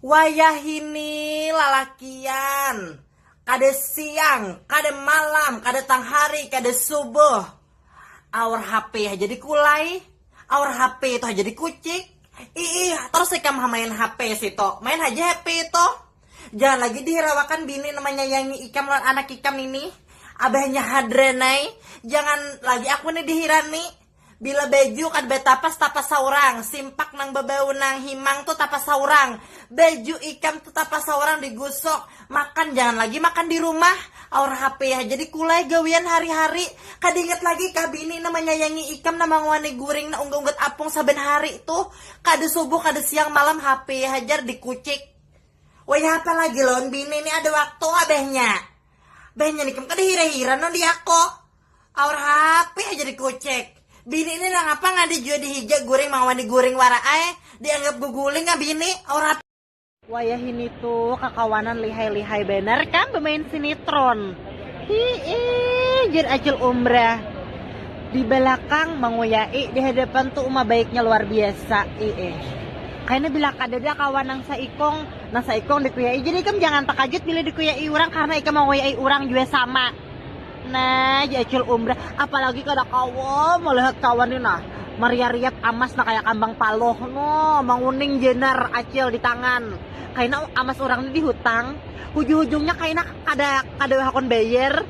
Wayahini lalakian kade siang, kade malam, kade tang hari, kade subuh. Aur HP aja jadi kulai, aur HP itu aja jadi kucing. Terus ikam main HP sih toh, main aja HP itu. Jangan lagi dihirawakan bini namanya yang ikam lawan anak ikam ini. Abahnya hadrenai, jangan lagi aku nih dihirani. Bila baju kan betapas tapas saurang, simpak nang babau nang himang tuh tapas saurang, baju ikam tuh tapas saurang digusok, makan jangan lagi makan di rumah, aur HP ya jadi kulai gawian hari-hari, kadinget lagi kabini namanya yangi ikam nama ngwani guring na unggut apung saben hari tuh, kade subuh kade siang malam HP hajar dikucik. Wah apa lagi lon bini ini ada waktu abehnya nih kam kade hira-hira non dia kok, aur HP aja dikucik. Bini ini nang apa ngadi jual dihijak goreng mau digoreng waraai dianggap guguling nggak bini orang. Wayah ini tuh kakawanan lihai-lihai bener kan bermain sinetron. Jadi acil umrah di belakang manguyai di hadapan tuh umah baiknya luar biasa. Kayaknya bila kadada kawan nang saikong dikuyai jadi ikam jangan takajut bila dikuyai orang karena ikam manguyai orang juga sama. Nah, jacil umrah, apalagi kada kawan, melihat kawan ini nah, Maria-riap amas nah kayak kambang paloh, no, manguning jenar acil di tangan. Kayaknya amas orang ini dihutang, ujung-ujungnya kayaknya kada hakon bayar,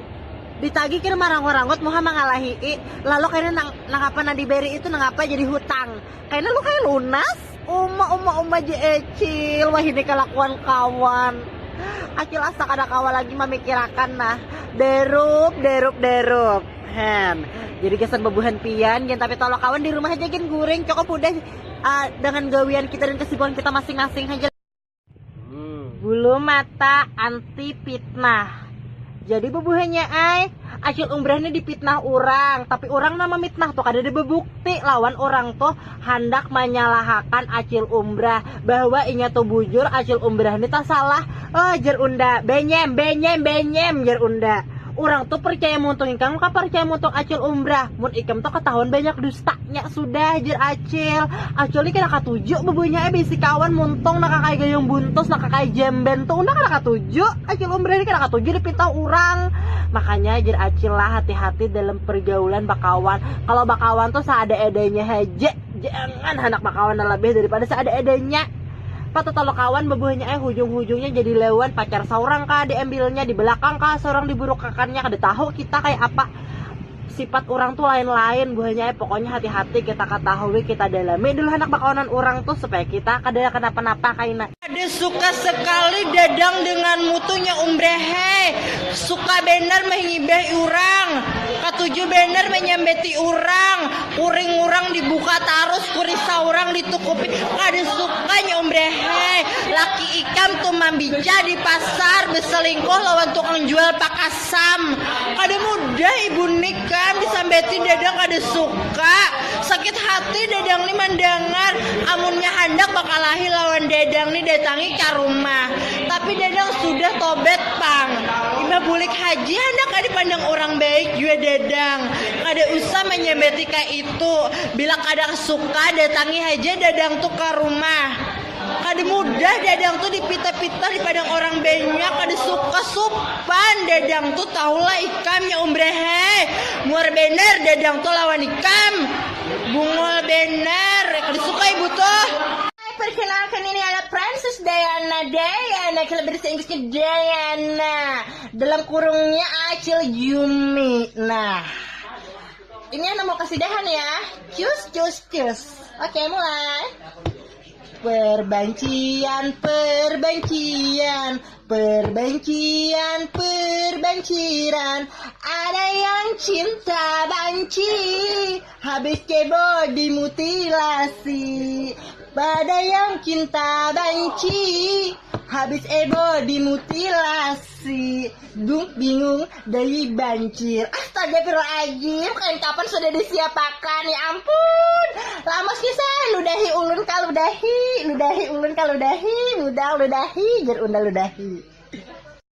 ditagi kira marang-orangot muha mangalahi, lalu kayaknya nang apa na diberi itu nang apa jadi hutang, kayaknya lu kayak lunas, uma jecil, wah ini kelakuan kawan. Acil asa kada kawan lagi memikirakan nah derup jadi kesan bebuhan pian yang tapi tolong kawan di rumah aja gin guring cukup udah dengan gawian kita dan kesibukan kita masing-masing aja. Bulu mata anti fitnah. Jadi bebuhannya acil umrahnya dipitnah orang, tapi orang nama mitnah tuh kada ada bebukti lawan orang tuh hendak menyalahkan acil umrah bahwa inya tuh bujur acil umrah ini tak salah. Jar unda benyem jar unda. Orang tuh percaya muntung ikam kan percaya muntung acil umrah. Mun ikam tuh ketahuan banyak dustanya sudah jar acil ini kena katuju bebunya bisi kawan muntung nak kakai gayung buntus nak kakai jemben tuh unda kena katuju acil umrah ini kena katuju dipitau orang. Makanya jar acil lah hati-hati dalam pergaulan bakawan. Kalau bakawan tuh seada edanya aja, jangan anak bakawan lebih daripada seada edanya. Patut kalau kawan bebuhnya hujung-hujungnya jadi lewan pacar seorang kah diambilnya di belakang kah seorang diburukakannya kada tahu kita kayak apa sifat orang tuh lain-lain buahnya pokoknya hati-hati kita ketahui kita dalami dulu anak bakawanan orang tuh supaya kita kada kenapa-napa kaina. Ada suka sekali dadang dengan mutunya umrehe, suka bener menghibah orang, katuju bener menyambeti orang, kuring orang dibuka tarus kurisa orang ditukupi, kada sukanya umrehe. Laki ikam tuh mambica di pasar berselingkuh lawan tukang jual pakasam, kada mudah ibu nikam disambeti dadang kada suka, sakit hati dadang nih mandangar, amunnya hendak bakalahi lawan dadang nih datangi ke rumah, tapi dadang sudah tobat pang, ima bulik haji hendak kada dipandang orang baik juga dadang, kada usah menyambeti kayak itu, bila kada suka datangi aja dadang tuh ke rumah. Kada mudah dadang tuh dipita-pita di padang orang banyak, kada suka supan dadang tuh tahulah ikamnya umrehe muar bener dadang tuh lawan ikam bungul bener kada suka ibu tuh. Perkenalkan ini adalah Princess Diana kalau bahasa Inggrisnya Diana dalam kurungnya Acil Yumi. Nah ini Ana mau kasih dahan ya, cus. Oke mulai. Perbancian, ada yang cinta banci, habis kebo dimutilasi. Pada yang cinta banci, habis ebo dimutilasi. Bingung dari banjir. Astagfirullahaladzim, kan kapan sudah disiapakan, ya ampun. Lama sih saya ludahi ulun kaludahi, ludahi ulun kaludahi, mudah ludahi, jar unda ludahi.